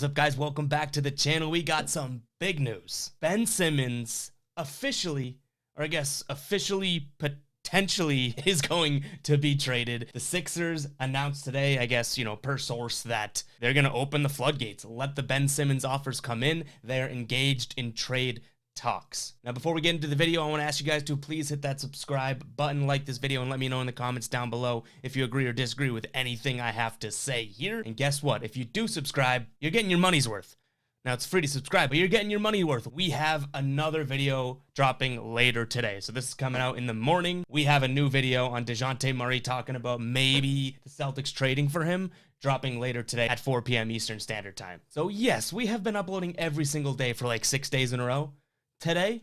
What's up, guys? Welcome back to the channel. We got some big news. Ben Simmons officially, or I guess officially, potentially is going to be traded. The Sixers announced today, I guess, per source, that they're going to open the floodgates, let the Ben Simmons offers come in. They're engaged in trade talks. Now, before we get into the video, I want to ask you guys to please hit that subscribe button, like this video, and let me know in the comments down below if you agree or disagree with anything I have to say here. And guess what? If you do subscribe, you're getting your money's worth. Now, it's free to subscribe, but you're getting your money worth. We have another video dropping later today. So this is coming out in the morning. We have a new video on DeJounte Murray talking about maybe the Celtics trading for him, dropping later today at 4 p.m. Eastern Standard Time. So yes, we have been uploading every single day for like 6 days in a row. Today,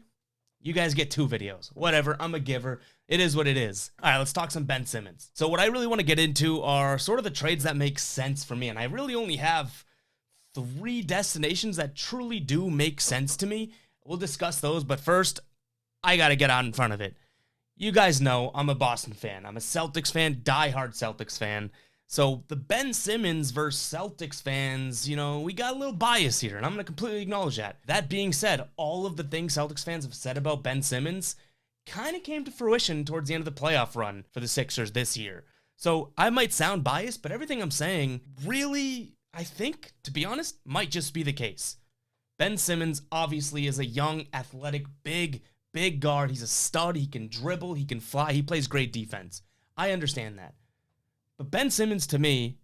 you guys get 2 videos. Whatever, I'm a giver. It is what it is. All right, let's talk some Ben Simmons. So what I really want to get into are sort of the trades that make sense for me. And I really only have 3 destinations that truly do make sense to me. We'll discuss those, but first, I got to get out in front of it. You guys know I'm a Boston fan. I'm a Celtics fan, diehard Celtics fan. So the Ben Simmons versus Celtics fans, we got a little bias here, and I'm going to completely acknowledge that. That being said, all of the things Celtics fans have said about Ben Simmons kind of came to fruition towards the end of the playoff run for the Sixers this year. So I might sound biased, but everything I'm saying really, I think, to be honest, might just be the case. Ben Simmons obviously is a young, athletic, big guard. He's a stud. He can dribble. He can fly. He plays great defense. I understand that. But Ben Simmons, to me,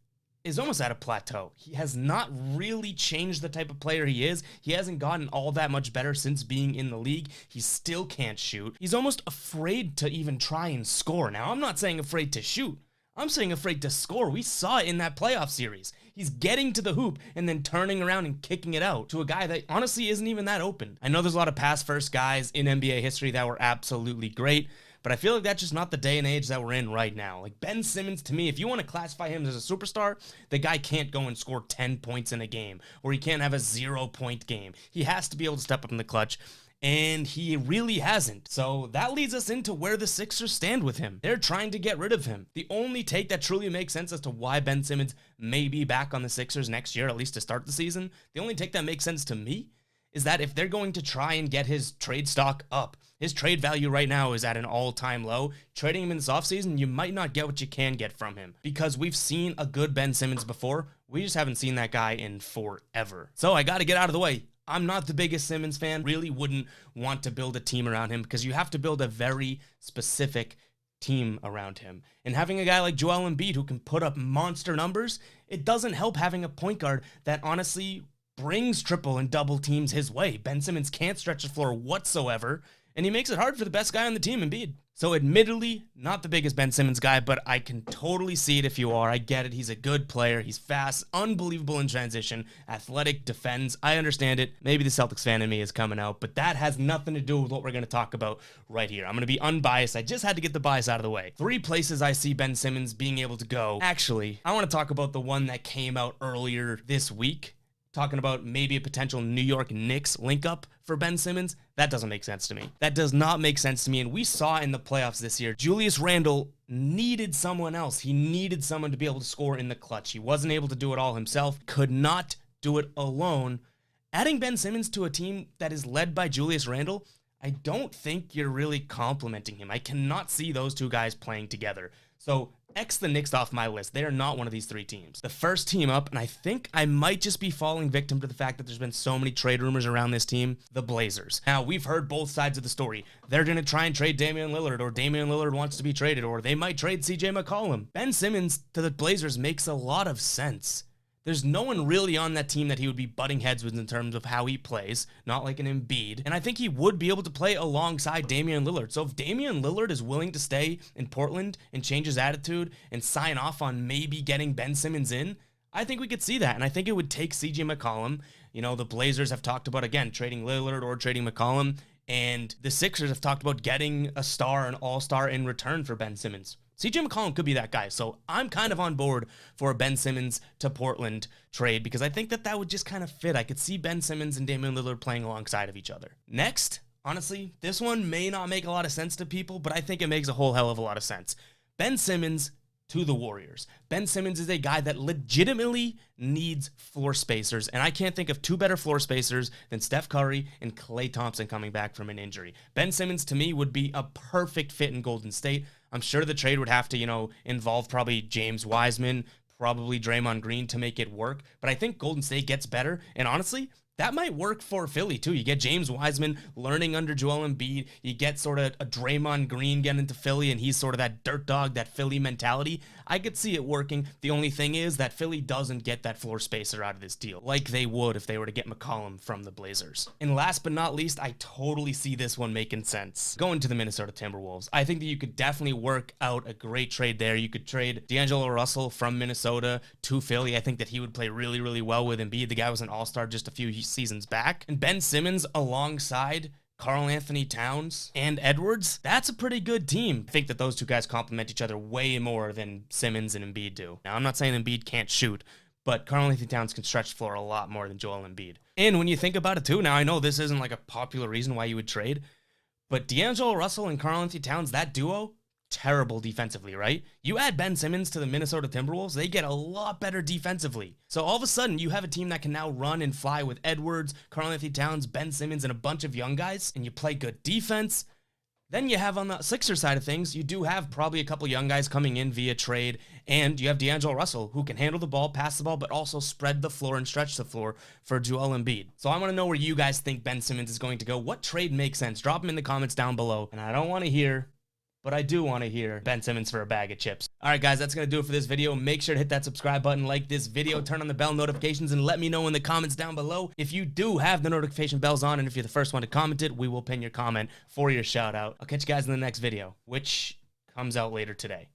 is almost at a plateau. He has not really changed the type of player he is. He hasn't gotten all that much better since being in the league. He still can't shoot. He's almost afraid to even try and score. Now, I'm not saying afraid to shoot. I'm saying afraid to score. We saw it in that playoff series. He's getting to the hoop and then turning around and kicking it out to a guy that honestly isn't even that open. I know there's a lot of pass-first guys in NBA history that were absolutely great, but I feel like that's just not the day and age that we're in right now. Like Ben Simmons, to me, if you want to classify him as a superstar, the guy can't go and score 10 points in a game, or he can't have a 0-point game. He has to be able to step up in the clutch, and he really hasn't. So that leads us into where the Sixers stand with him. They're trying to get rid of him. The only take that truly makes sense as to why Ben Simmons may be back on the Sixers next year, at least to start the season, the only take that makes sense to me is that if they're going to try and get his trade stock up, his trade value right now is at an all-time low. Trading him in this offseason, you might not get what you can get from him because we've seen a good Ben Simmons before. We just haven't seen that guy in forever. So I got to get out of the way. I'm not the biggest Simmons fan. Really wouldn't want to build a team around him because you have to build a very specific team around him. And having a guy like Joel Embiid who can put up monster numbers, it doesn't help having a point guard that honestly brings triple and double teams his way. Ben Simmons can't stretch the floor whatsoever, and he makes it hard for the best guy on the team, Embiid. So admittedly, not the biggest Ben Simmons guy, but I can totally see it if you are. I get it. He's a good player. He's fast, unbelievable in transition, athletic, defends. I understand it. Maybe the Celtics fan in me is coming out, but that has nothing to do with what we're going to talk about right here. I'm going to be unbiased. I just had to get the bias out of the way. 3 places I see Ben Simmons being able to go. Actually, I want to talk about the one that came out earlier this week, talking about maybe a potential New York Knicks link up for Ben Simmons. That doesn't make sense to me. That does not make sense to me. And we saw in the playoffs this year, Julius Randle needed someone else. He needed someone to be able to score in the clutch. He wasn't able to do it all himself, could not do it alone. Adding Ben Simmons to a team that is led by Julius Randle, I don't think you're really complimenting him. I cannot see those 2 guys playing together. So X the Knicks off my list. They are not one of these 3 teams. The first team up, and I think I might just be falling victim to the fact that there's been so many trade rumors around this team, the Blazers. Now, we've heard both sides of the story. They're going to try and trade Damian Lillard, or Damian Lillard wants to be traded, or they might trade CJ McCollum. Ben Simmons to the Blazers makes a lot of sense. There's no one really on that team that he would be butting heads with in terms of how he plays, not like an Embiid. And I think he would be able to play alongside Damian Lillard. So if Damian Lillard is willing to stay in Portland and change his attitude and sign off on maybe getting Ben Simmons in, I think we could see that. And I think it would take CJ McCollum. The Blazers have talked about, again, trading Lillard or trading McCollum. And the Sixers have talked about getting a star, an all-star in return for Ben Simmons. CJ McCollum could be that guy. So I'm kind of on board for a Ben Simmons to Portland trade because I think that would just kind of fit. I could see Ben Simmons and Damian Lillard playing alongside of each other. Next, honestly, this one may not make a lot of sense to people, but I think it makes a whole hell of a lot of sense. Ben Simmons to the Warriors. Ben Simmons is a guy that legitimately needs floor spacers, and I can't think of two better floor spacers than Steph Curry and Klay Thompson coming back from an injury. Ben Simmons, to me, would be a perfect fit in Golden State. I'm sure the trade would have to, involve probably James Wiseman, probably Draymond Green to make it work, but I think Golden State gets better, and honestly, that might work for Philly, too. You get James Wiseman learning under Joel Embiid. You get sort of a Draymond Green getting into Philly, and he's sort of that dirt dog, that Philly mentality. I could see it working. The only thing is that Philly doesn't get that floor spacer out of this deal, like they would if they were to get McCollum from the Blazers. And last but not least, I totally see this one making sense. Going to the Minnesota Timberwolves. I think that you could definitely work out a great trade there. You could trade D'Angelo Russell from Minnesota to Philly. I think that he would play really, really well with Embiid. The guy was an all-star just a few seasons back. And Ben Simmons alongside Karl Anthony Towns and Edwards, that's a pretty good team. I think that those two guys complement each other way more than Simmons and Embiid do. Now, I'm not saying Embiid can't shoot, but Karl Anthony Towns can stretch the floor a lot more than Joel Embiid. And when you think about it too, now I know this isn't like a popular reason why you would trade, but D'Angelo Russell and Karl Anthony Towns, that duo, terrible defensively, right? You add Ben Simmons to the Minnesota Timberwolves, they get a lot better defensively. So all of a sudden, you have a team that can now run and fly with Edwards, Karl Anthony Towns, Ben Simmons, and a bunch of young guys, and you play good defense. Then you have on the Sixers side of things, you do have probably a couple young guys coming in via trade, and you have D'Angelo Russell, who can handle the ball, pass the ball, but also spread the floor and stretch the floor for Joel Embiid. So I want to know where you guys think Ben Simmons is going to go. What trade makes sense? Drop them in the comments down below, and I don't want to hear, but I do want to hear Ben Simmons for a bag of chips. All right, guys, that's going to do it for this video. Make sure to hit that subscribe button, like this video, turn on the bell notifications, and let me know in the comments down below if you do have the notification bells on, and if you're the first one to comment it, we will pin your comment for your shout out. I'll catch you guys in the next video, which comes out later today.